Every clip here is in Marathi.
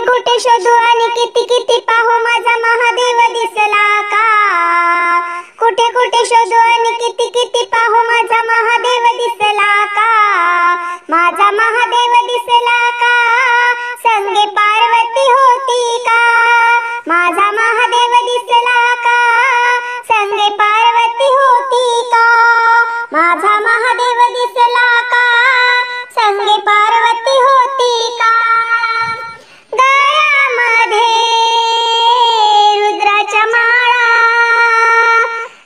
कुठे शोधू आणि किती किती पाहू माझा महादेव दिसला का? कुठे कुठे शोधू आणि किती किती पाहू माझा महादेव दिसला का? माझा महादेव दिसला का? संगे पार्वती होती का? माझा महादेव दिसला का? संगे पार्वती होती का? माझा महादेव दिसला का? संगे पार्वती होती का? गळ्यामध्ये रुद्राच्या माळा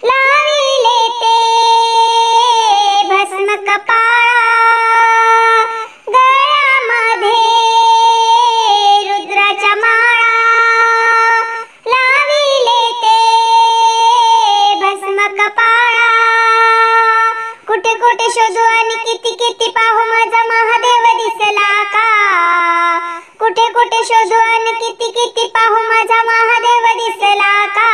लाविले ते भस्म कपाळा. गळ्यामध्ये रुद्राच्या माळा लाविले ते भस्म कपाळा. कुठे कुठे शोधू आणि किती किती पाहू माझा महादेव दिसला का? कुठे कुठे शोधू आणि किती किती पाहू माझा महादेव दिसला का?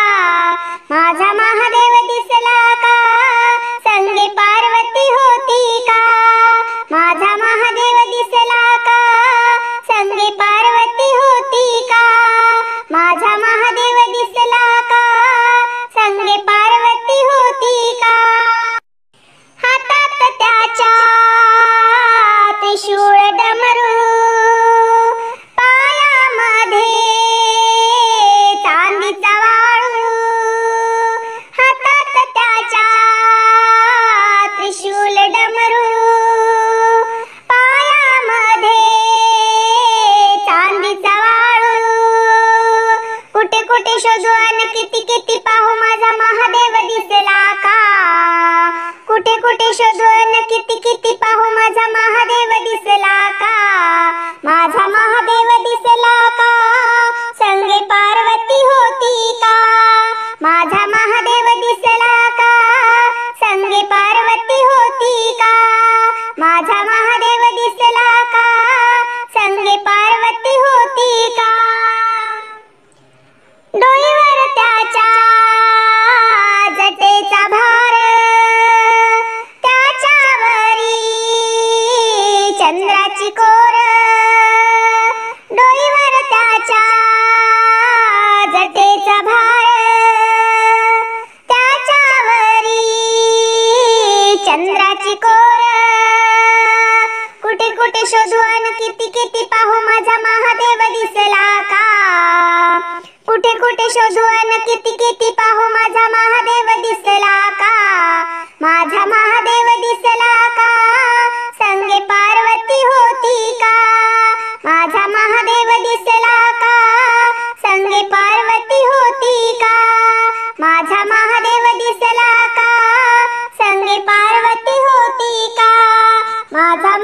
माझा महादेव दिसला का? संगे पार्वती होती का? माझा महादेव दिसला का? संगे पार्वती होती का? माझा महादेव दिसला का? संगे पार्वती होती का? हातात त्याच्या त्रिशूळ डमरू, पायामध्ये चांदीचा वाळू. हातात त्याच्या त्रिशूल डमरू, पायामध्ये चांदीचा वाळू. कुठे कुठे शोधू आणि किती किती पाहू माझा महादेव दिसला का? कुठे कुठे शोधू आणि किती किती पाहू माझा महादेव दिसला का? माझा महादेव दिसला का? संगे पार्वती होती का? माझा महादेव दिसला का? संगे पार्वती होती का? माझा महादेव दिसला का? संगे पार्वती होती का? डोईवर त्याच्या जटेचा भार, त्याच्यावरी चंद्राची कोर. डोईवर त्याच्या जटेचा भार, त्याच्यावरी चंद्राची कोर. कुठे कुठे शोधू आणि किती किती पाहू माझा महादेव दिसला का? कुठे कुठे शोधू आणि किती किती पाहू माझा महादेव दिसला का? माझा महादेव दिसला का? संगे पार्वती होती का? माझा महादेव दिसला का? संगे पार्वती होती का? माझा महादेव दिसला का? संगे पार्वती होती का? माझा